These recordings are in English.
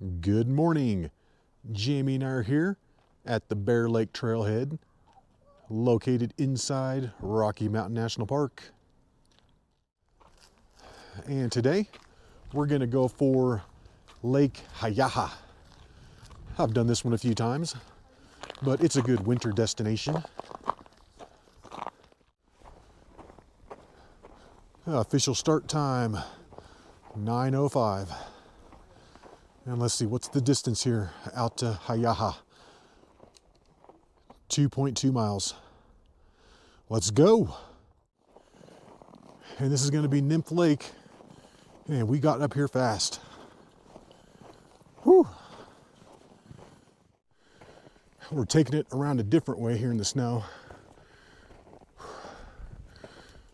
Good morning. Jamey and I are here at the Bear Lake Trailhead, located inside Rocky Mountain National Park. And today we're going to go for Lake Haiyaha. I've done this one a few times, but it's a good winter destination. Official start time, 9:05. And let's see, what's the distance here out to Haiyaha? 2.2 miles. Let's go. And this is going to be Nymph Lake. And we got up here fast. Whew. We're taking it around a different way here in the snow.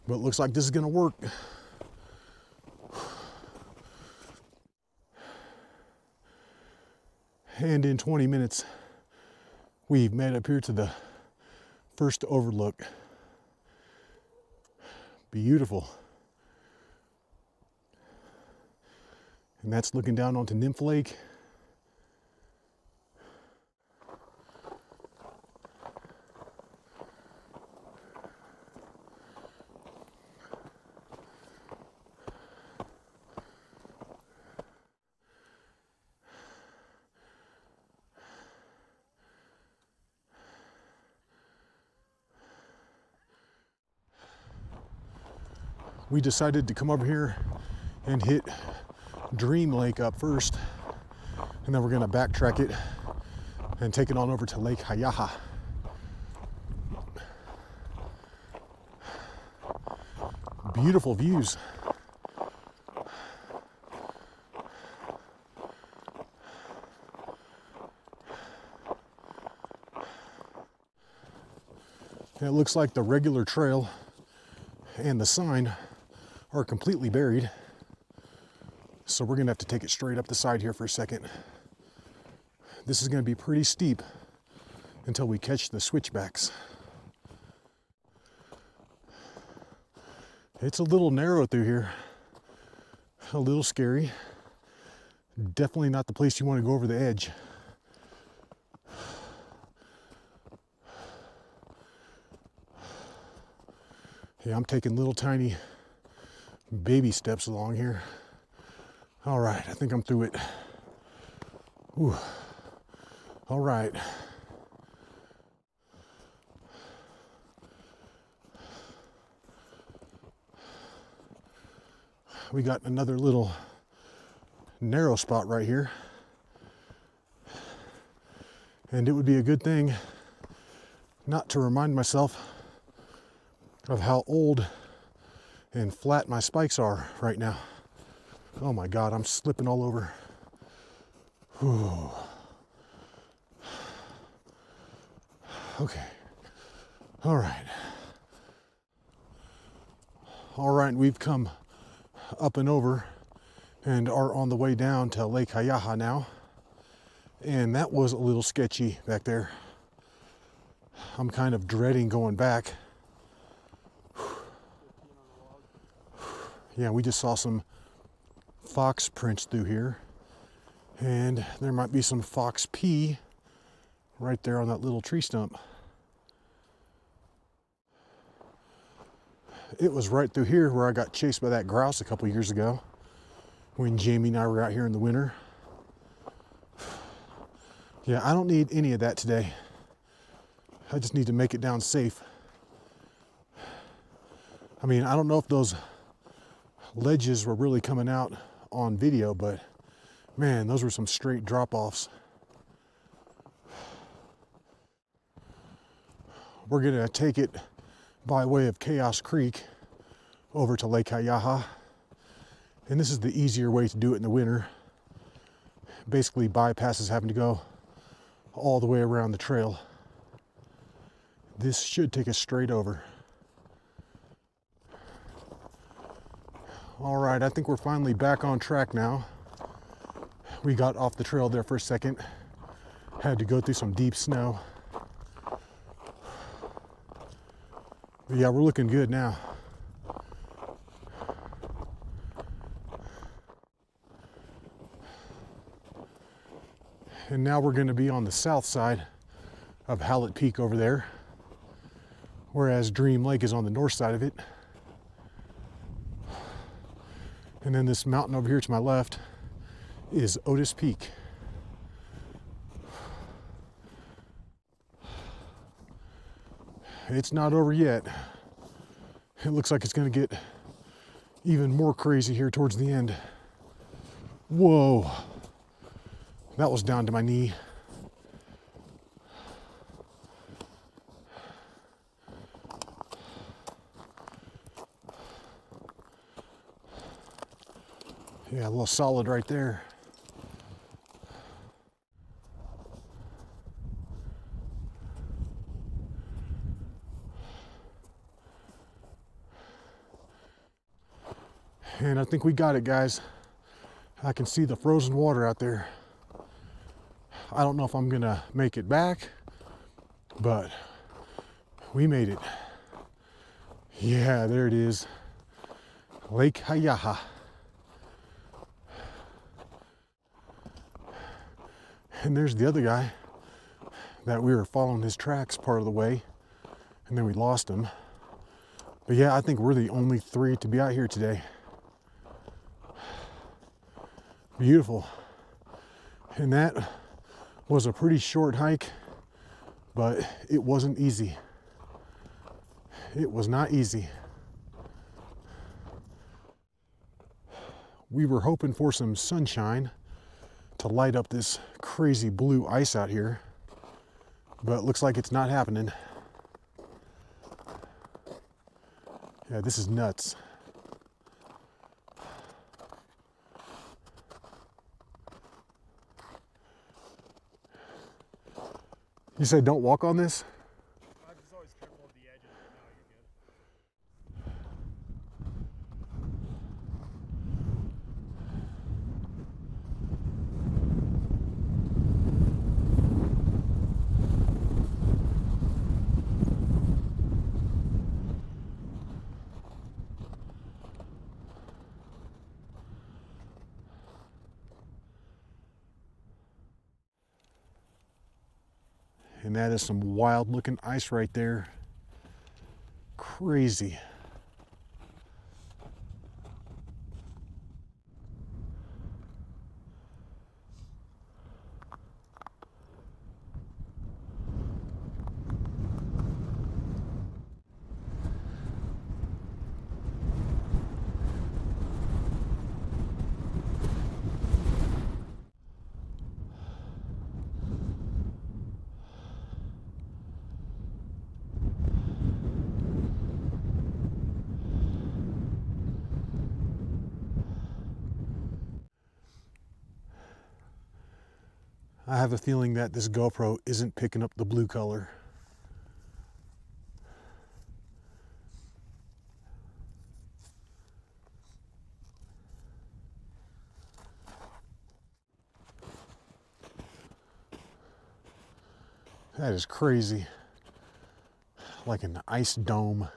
But it looks like this is going to work. And in 20 minutes, we've made it up here to the first overlook. Beautiful. And that's looking down onto Nymph Lake. We decided to come over here and hit Dream Lake up first, and then we're going to backtrack it and take it on over to Lake Haiyaha. Beautiful views. And it looks like the regular trail and the sign are completely buried. So we're gonna have to take it straight up the side here for a second. This is gonna be pretty steep until we catch the switchbacks. It's a little narrow through here, a little scary. Definitely not the place you wanna go over the edge. Yeah, I'm taking little tiny baby steps along here. All right, I think I'm through it. Ooh. All right. We got another little narrow spot right here. And it would be a good thing not to remind myself of how old and flat my spikes are right now. Oh my God, I'm slipping all over. Whew. Okay. All right. All right, we've come up and over and are on the way down to Lake Haiyaha now. And that was a little sketchy back there. I'm kind of dreading going back. Yeah, we just saw some fox prints through here, and there might be some fox pee right there on that little tree stump. It was right through here where I got chased by that grouse a couple years ago when Jamey and I were out here in the winter. Yeah, I don't need any of that today. I just need to make it down safe. I mean, I don't know if those ledges were really coming out on video, but man, those were some straight drop-offs. We're gonna take it by way of Chaos Creek over to Lake Haiyaha, and this is the easier way to do it in the winter. Basically bypasses having to go all the way around the trail. This should take us straight over. All right, I think we're finally back on track now. We got off the trail there for a second. Had to go through some deep snow. But yeah, we're looking good now. And now we're going to be on the south side of Hallett Peak over there, whereas Dream Lake is on the north side of it. And then this mountain over here to my left is Otis Peak. It's not over yet. It looks like it's going to get even more crazy here towards the end. Whoa, that was down to my knee. Yeah, a little solid right there. And I think we got it, guys. I can see the frozen water out there. I don't know if I'm gonna make it back, but we made it. Yeah, there it is. Lake Haiyaha. And there's the other guy that we were following his tracks part of the way, and then we lost him. But yeah, I think we're the only three to be out here today. Beautiful. And that was a pretty short hike, but it wasn't easy. It was not easy. We were hoping for some sunshine to light up this crazy blue ice out here, but it looks like it's not happening. Yeah, this is nuts. You said don't walk on this? I'm just always careful of the edges, but no, you're And that is some wild looking ice right there. Crazy. I have a feeling that this GoPro isn't picking up the blue color. That is crazy. Like an ice dome.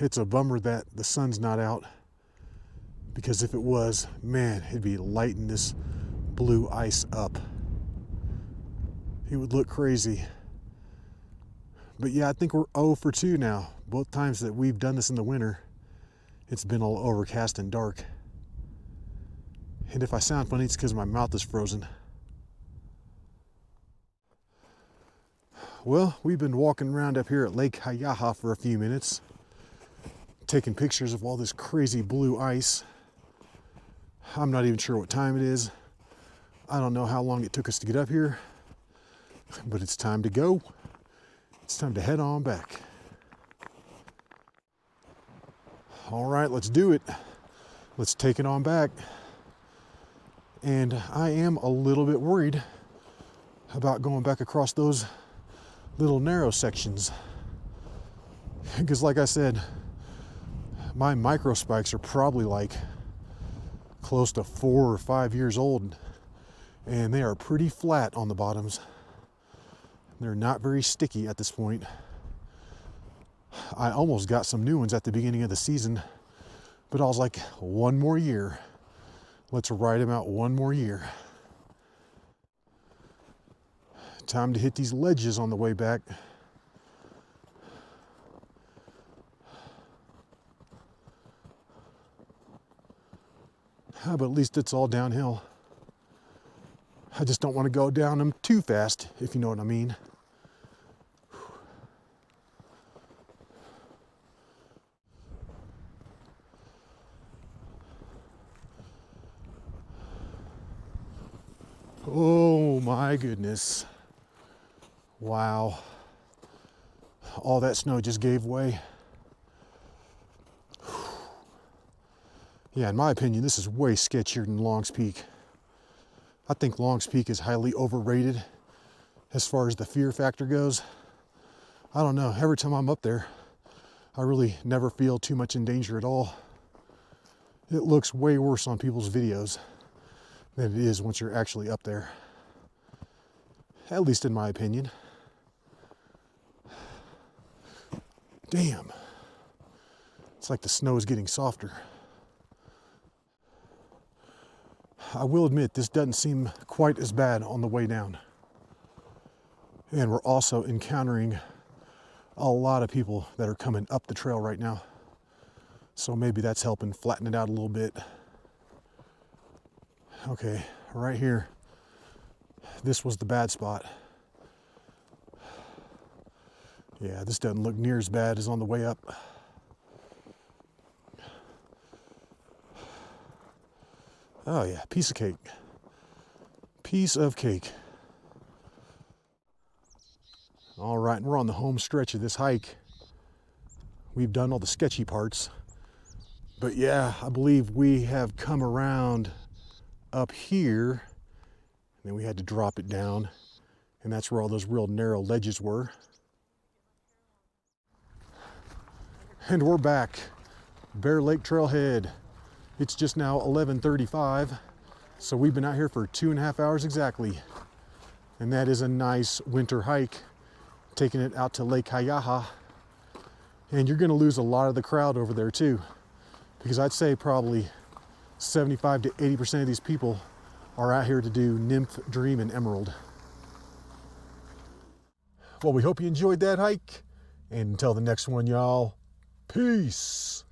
It's a bummer that the sun's not out, because if it was, man, it'd be lighting this blue ice up. It would look crazy. But yeah, I think we're 0 for 2 now. Both times that we've done this in the winter, it's been all overcast and dark. And if I sound funny, it's because my mouth is frozen. Well, we've been walking around up here at Lake Haiyaha for a few minutes, taking pictures of all this crazy blue ice. I'm not even sure what time it is. I don't know how long it took us to get up here, but it's time to go. It's time to head on back. All right, let's do it. Let's take it on back. And I am a little bit worried about going back across those little narrow sections. Because like I said, my micro spikes are probably like close to 4 or 5 years old, and they are pretty flat on the bottoms. They're not very sticky at this point. I almost got some new ones at the beginning of the season, but I was like, one more year. Let's ride them out one more year. Time to hit these ledges on the way back. But at least it's all downhill. I just don't want to go down them too fast, if you know what I mean. Oh my goodness. Wow. All that snow just gave way. Yeah, in my opinion, this is way sketchier than Long's Peak. I think Long's Peak is highly overrated as far as the fear factor goes. I don't know, every time I'm up there, I really never feel too much in danger at all. It looks way worse on people's videos than it is once you're actually up there. At least in my opinion. Damn. It's like the snow is getting softer. I will admit, this doesn't seem quite as bad on the way down. And we're also encountering a lot of people that are coming up the trail right now. So maybe that's helping flatten it out a little bit. Okay, right here. This was the bad spot. Yeah, this doesn't look near as bad as on the way up. Oh yeah, piece of cake. Piece of cake. All right, and we're on the home stretch of this hike. We've done all the sketchy parts. But yeah, I believe we have come around up here. And then we had to drop it down. And that's where all those real narrow ledges were. And we're back. Bear Lake Trailhead. It's just now 11:35, so we've been out here for 2.5 hours exactly. And that is a nice winter hike, taking it out to Lake Haiyaha. And you're gonna lose a lot of the crowd over there too, because I'd say probably 75 to 80% of these people are out here to do Nymph, Dream, and Emerald. Well, we hope you enjoyed that hike, and until the next one, y'all, peace.